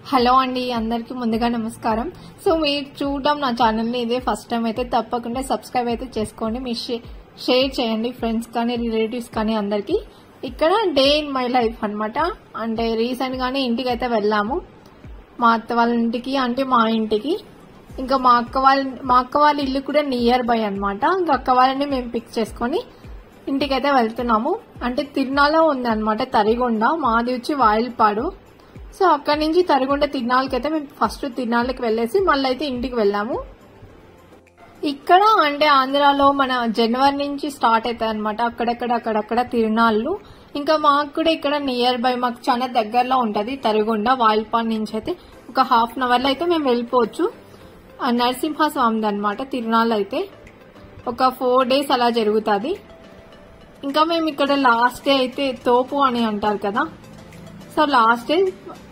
Hello అండి, అందరికి ముందుగా నమస్కారం. సో మీరు చూడడం నా ఛానల్ ని ఇదే ఫస్ట్ టైం అయితే తప్పకుండా సబ్స్క్రైబ్ అయితే చేసుకోండి. మీరు షేర్ చేయండి ఫ్రెండ్స్ కానీ రిలేటివ్స్ కానీ అందరికి. ఇక్కడ డే ఇన్ మై లైఫ్ అన్నమాట. అంటే రీసెంట్ గానే ఇంటికి అయితే వెళ్ళాము, మా అత్త వాళ్ళ ఇంటికి, అంటే మా ఇంటికి. ఇంకా మా అక్క వాళ్ళ ఇల్లు కూడా నియర్ బై అన్నమాట. ఇంకా అక్క వాళ్ళని మేము పిక్ చేసుకొని ఇంటికైతే వెళ్తున్నాము. అంటే తిరునాలో ఉంది అనమాట, తరిగొండ. మాది వచ్చి వాయిల్పాడు. సో అక్కడి నుంచి తరిగొండ తిరునాళ్ళకైతే మేము ఫస్ట్ తిరునాళ్ళకి వెళ్ళేసి మళ్ళీ అయితే ఇంటికి వెళ్ళాము. ఇక్కడ అంటే ఆంధ్రాలో మన జనవరి నుంచి స్టార్ట్ అవుతాయి అనమాట, అక్కడక్కడ తిరునాళ్ళు. ఇంకా మాకు కూడా ఇక్కడ నియర్ బై, మాకు చాలా దగ్గరలో ఉంటది తరిగొండ. వాయిల్పాడు నుంచి అయితే ఒక హాఫ్ అన్ అవర్ లో అయితే మేము వెళ్ళిపోవచ్చు. నరసింహస్వామిది అనమాట తిరునాళ్ళు. అయితే ఒక 4 days అలా జరుగుతుంది. ఇంకా మేము ఇక్కడ లాస్ట్ డే అయితే తోపు అని అంటారు కదా, సో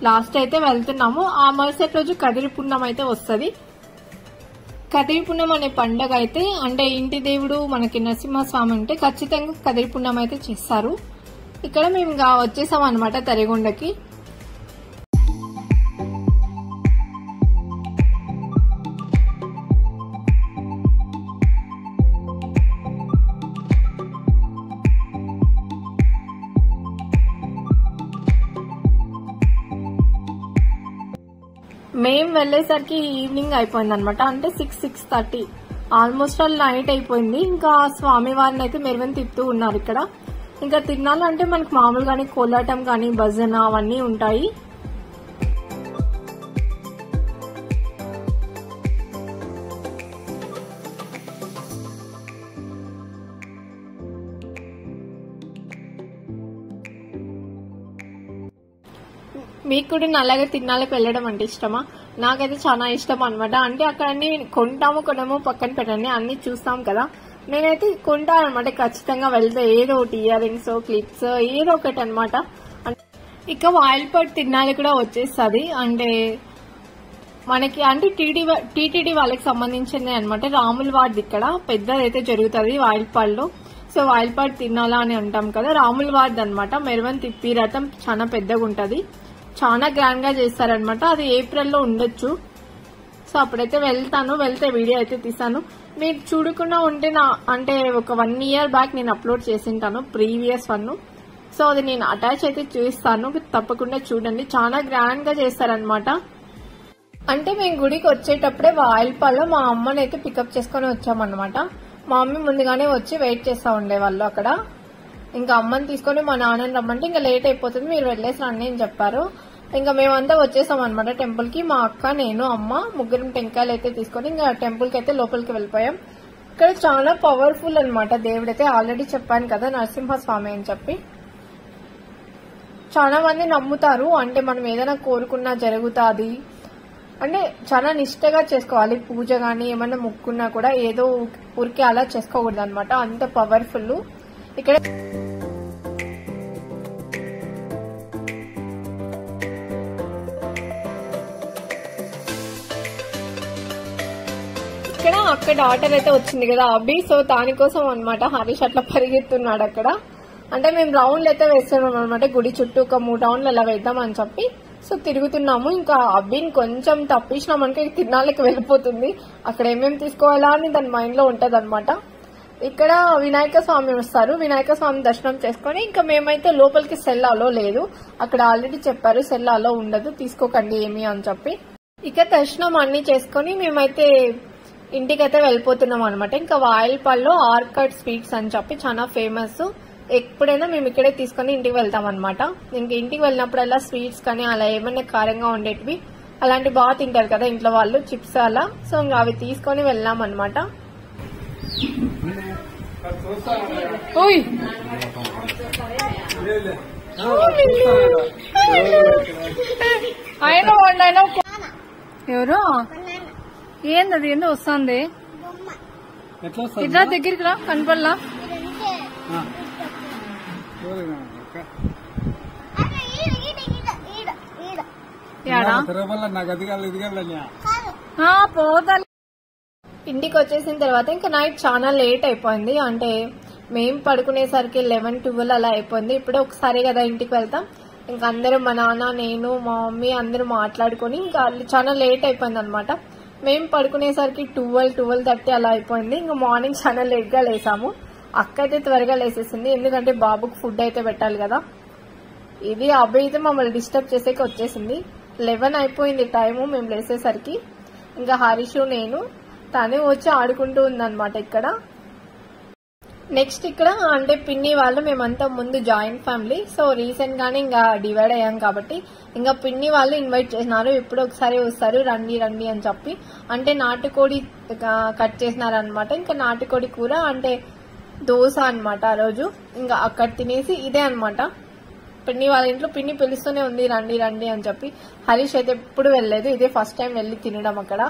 లాస్ట్ అయితే వెళ్తున్నాము. ఆ మరుసటి రోజు కదిరి పున్నం అయితే వస్తుంది. కదిరి పున్నం అనే పండగ అయితే, అంటే ఇంటి దేవుడు మనకి నరసింహస్వామి ఉంటే ఖచ్చితంగా కదిరి పున్నం అయితే చేస్తారు. ఇక్కడ మేము వచ్చేసాం అనమాట తరిగొండకి. మేము వెళ్లేసరికి ఈవినింగ్ అయిపోయింది అనమాట. అంటే 6-6:30 ఆల్మోస్ట్ ఆల్ నైట్ అయిపోయింది. ఇంకా స్వామి వారిని అయితే మెరువని తిప్పుతూ ఉన్నారు ఇక్కడ. ఇంకా తిరునాళ్ళు అంటే మనకు మామూలుగానే కోలాటం కానీ భజన అవన్నీ ఉంటాయి. మీకు కూడా అలాగే తిరునాళ్ళకి వెళ్ళడం అంటే ఇష్టమా? నాకైతే చాలా ఇష్టం అనమాట. అంటే అక్కడ అన్ని కొనము పక్కన పెట్టండి, అన్ని చూస్తాం కదా. నేనైతే కొంటాను అనమాట ఖచ్చితంగా వెళ్తే. ఏదో ఒకటి ఇయర్ రింగ్స్, క్లిప్స్, ఏదో ఒకటి అనమాట. ఇక వాయిల్పాడు తిరునాళ్ళు కూడా వచ్చేస్తుంది. అంటే మనకి అంటే టీటీడీ వాళ్ళకి సంబంధించింది అనమాట. రాముల వారిది ఇక్కడ పెద్దదైతే జరుగుతుంది వాయిల్పాడులో. సో వాయిల్పాడు తిరునాళ్ళ అని అంటాం కదా, రాముల వారిది అనమాట. మెరువని తిప్పి రథం చాలా పెద్దగా ఉంటది, చాలా గ్రాండ్ గా చేస్తారనమాట. అది ఏప్రిల్లో ఉండొచ్చు. సో అప్పుడైతే వెళ్తే వీడియో అయితే తీసాను. మీరు చూడకుండా ఉంటే అంటే ఒక 1 year బ్యాక్ నేను అప్లోడ్ చేసింటాను, ప్రీవియస్ 1. సో అది నేను అటాచ్ అయితే చూపిస్తాను, తప్పకుండా చూడండి. చాలా గ్రాండ్ గా చేస్తారనమాట. అంటే మేము గుడికి వచ్చేటప్పుడే వాయిల్పాడులో మా అమ్మని అయితే పికప్ చేసుకుని వచ్చామన్నమాట. మా మమ్మీ ముందుగానే వచ్చి వెయిట్ చేస్తా ఉండేవాళ్ళు అక్కడ. ఇంకా అమ్మని తీసుకొని మా నాన్నని రమ్మంటే ఇంకా లేట్ అయిపోతుంది, మీరు వెళ్ళేసి రండి అని చెప్పారు. ఇంకా మేమంతా వచ్చేసాం అనమాట టెంపుల్ కి. మా అక్క, నేను, అమ్మ ముగ్గురం టెంకాయలు అయితే తీసుకొని ఇంకా టెంపుల్ కి అయితే లోపలికి వెళ్ళిపోయాం. ఇక్కడ చాలా పవర్ఫుల్ అనమాట దేవుడైతే. ఆల్రెడీ చెప్పాను కదా నరసింహస్వామి అని చెప్పి. చాలా మంది నమ్ముతారు, అంటే మనం ఏదైనా కోరుకున్నా జరుగుతుంది. అంటే చాలా నిష్టగా చేసుకోవాలి పూజ గానీ, ఏమన్నా ముక్కున్నా కూడా ఏదో ఊరికే అలా చేసుకోకూడదు అనమాట, అంత పవర్ఫుల్. ఇక్కడ అక్కడ డాటర్ అయితే వచ్చింది కదా అబ్బి. సో దానికోసం అనమాట హరీష్ అట్లా పరిగెత్తున్నాడు అక్కడ. అంటే మేము రౌండ్లు అయితే వేస్తున్నాం అనమాట, గుడి చుట్టూ ఒక 3 rounds అలా వేద్దాం అని చెప్పి. సో తిరుగుతున్నాము. ఇంకా అబ్బిని కొంచెం తప్పించినామనుకో తిరునాళ్ళకి వెళ్ళిపోతుంది. అక్కడ ఏమేమి తీసుకోవాలా అని దాని మైండ్ లో ఉంటది అనమాట. ఇక్కడ వినాయక స్వామి వస్తారు, వినాయక స్వామి దర్శనం చేసుకుని ఇంకా మేమైతే లోపలికి సెల్లాలో లేదు, అక్కడ ఆల్రెడీ చెప్పారు సెల్లాలో ఉండదు, తీసుకోకండి ఏమి అని చెప్పి. ఇక దర్శనం అన్ని చేసుకుని మేమైతే ఇంటికైతే వెళ్ళిపోతున్నాం అనమాట. ఇంకా వాయిల్పాడులో ఆర్కడ్ స్వీట్స్ అని చెప్పి చాలా ఫేమస్. ఎప్పుడైనా మేము ఇక్కడే తీసుకుని ఇంటికి వెళ్తాం అనమాట. ఇంక ఇంటికి వెళ్ళినప్పుడల్లా స్వీట్స్ కానీ అలా ఏమైనా కారంగా ఉండేటివి అలాంటి బాగా తింటారు కదా ఇంట్లో వాళ్ళు, చిప్స్ అలా. సో ఇంకా అవి తీసుకొని వెళ్ళాం అనమాట. ఎవరు ఏంది ఏందో వస్తుంది, ఇట్లా దగ్గరికి రా కనపడలా. పోతా. ఇంటికి వచ్చేసిన తర్వాత ఇంకా నైట్ చాలా లేట్ అయిపోయింది. అంటే మేము పడుకునేసరికి 11-12 అలా అయిపోయింది. ఇప్పుడే ఒకసారి కదా ఇంటికి వెళ్తాం. ఇంకా అందరూ మా నాన్న, నేను, మా మమ్మీ అందరూ మాట్లాడుకొని ఇంకా చాలా లేట్ అయిపోయింది అనమాట. మేము పడుకునేసరికి 12:30 అలా అయిపోయింది. ఇంకా మార్నింగ్ చాలా లేట్ గా లేసాము. అక్క అయితే త్వరగా లేసేసింది, ఎందుకంటే బాబుకు ఫుడ్ అయితే పెట్టాలి కదా. ఇది అబ్బాయి అయితే మమ్మల్ని డిస్టర్బ్ చేసేకి వచ్చేసింది. 11 అయిపోయింది టైము మేము లేసేసరికి. ఇంకా హరీష్, నేను, తనే వచ్చి ఆడుకుంటూ ఉందన్నమాట ఇక్కడ. నెక్స్ట్ ఇక్కడ అంటే పిన్ని వాళ్ళు మేమంతా ముందు జాయింట్ ఫ్యామిలీ. సో రీసెంట్ గానే ఇంకా డివైడ్ అయ్యాం కాబట్టి ఇంకా పిన్ని వాళ్ళు ఇన్వైట్ చేసినారు. ఎప్పుడు ఒకసారి వస్తారు, రండి రండి అని చెప్పి. అంటే నాటుకోడి కట్ చేసినారనమాట. ఇంకా నాటుకోడి కూర అంటే దోశ అనమాట ఆ రోజు. ఇంకా అక్కడ తినేసి ఇదే అనమాట పిన్ని వాళ్ళ ఇంట్లో. పిన్ని పిలుస్తూనే ఉంది రండి రండి అని చెప్పి. హరీష్ అయితే ఎప్పుడు వెళ్ళలేదు, ఇదే ఫస్ట్ టైం వెళ్ళి తినడం అక్కడ.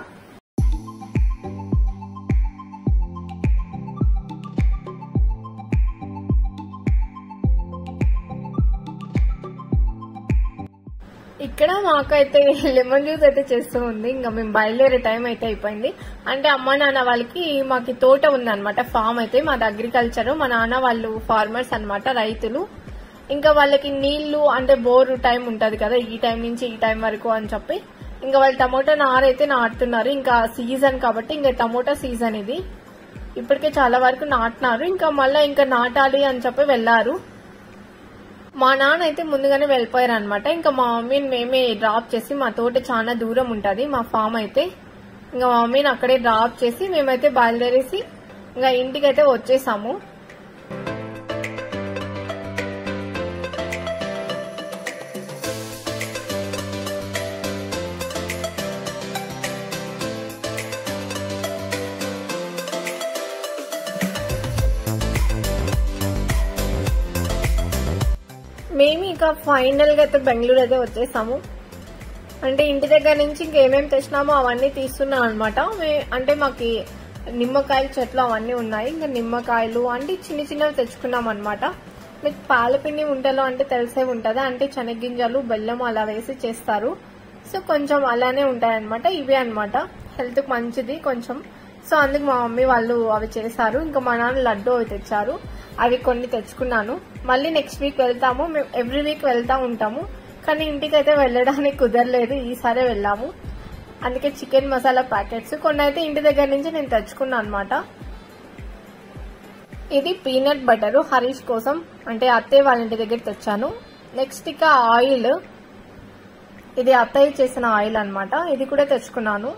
ఇక్కడ మాకైతే లెమన్ జ్యూస్ అయితే చేస్తూ ఉంది. ఇంకా మేము బయలుదేరే టైం అయితే అయిపోయింది. అంటే అమ్మ నాన్న వాళ్ళకి మాకు తోట ఉందన్నమాట, ఫామ్ అయితే మాది అగ్రికల్చర్. మా నాన్న వాళ్ళు ఫార్మర్స్ అనమాట, రైతులు. ఇంకా వాళ్ళకి నీళ్లు అంటే బోర్ టైం ఉంటది కదా, ఈ టైం నుంచి ఈ టైం వరకు అని చెప్పి ఇంకా వాళ్ళు టమోటా నారైతే నాటుతున్నారు. ఇంకా సీజన్ కాబట్టి ఇంకా టమోటా సీజన్ ఇది. ఇప్పటికే చాలా వరకు నాటినారు. ఇంకా మళ్ళీ ఇంకా నాటాలి అని చెప్పి వెళ్లారు. మా నాన్న అయితే ముందుగానే వెళ్ళిపోయారు అనమాట. ఇంకా మా మమ్మీని మేమే డ్రాప్ చేసి, మా తోట చాలా దూరం ఉంటది మా ఫామ్ అయితే. ఇంకా మా మమ్మీని అక్కడే డ్రాప్ చేసి మేమైతే బయలుదేరేసి ఇంకా ఇంటికైతే వచ్చేసాము. మేము ఇక ఫైనల్ గా అయితే బెంగళూరు అయితే వచ్చేసాము. అంటే ఇంటి దగ్గర నుంచి ఇంకేమేమి తెచ్చినామో అవన్నీ తీస్తున్నాం అనమాట. అంటే మాకు నిమ్మకాయల చెట్లు అవన్నీ ఉన్నాయి. ఇంకా నిమ్మకాయలు అంటే చిన్న చిన్నవి తెచ్చుకున్నాం అనమాట. మీకు పాలపిండి ఉంటలో అంటే తెలిసే ఉంటదా, అంటే శనగింజలు బెల్లం అలా వేసి చేస్తారు. సో కొంచెం అలానే ఉంటాయన్నమాట. ఇవే అనమాట, హెల్త్ కి మంచిది కొంచెం. సో అందుకు మా మమ్మీ వాళ్ళు అవి చేశారు. ఇంకా మా నాన్న లడ్డు అవి తెచ్చారు, అవి కొన్ని తెచ్చుకున్నాను. మళ్ళీ నెక్స్ట్ వీక్ వెళ్తాము. మేము ఎవ్రీ వీక్ వెళ్తా ఉంటాము, కానీ ఇంటికైతే వెళ్ళడానికి కుదరలేదు, ఈసారే వెళ్ళాము. అందుకే చికెన్ మసాలా ప్యాకెట్స్ కొన్ని అయితే ఇంటి దగ్గర నుంచి నేను తెచ్చుకున్నాను అనమాట. ఇది పీనట్ బటర్ హరీష్ కోసం, అంటే అత్తయ్య వాళ్ళ ఇంటి దగ్గర తెచ్చాను. నెక్స్ట్ ఇక ఆయిల్, ఇది అత్తయ్య చేసిన ఆయిల్ అనమాట, ఇది కూడా తెచ్చుకున్నాను.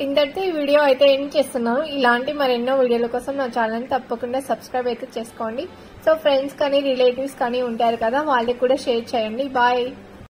ఇంతటితో ఈ వీడియో అయితే ఎండ్ చేస్తున్నాను. ఇలాంటి మరెన్నో వీడియోల కోసం నా ఛానల్ తప్పకుండా సబ్స్క్రైబ్ అయితే చేసుకోండి. సో ఫ్రెండ్స్ కానీ రిలేటివ్స్ కానీ ఉంటారు కదా, వాళ్ళకి కూడా షేర్ చేయండి. బాయ్.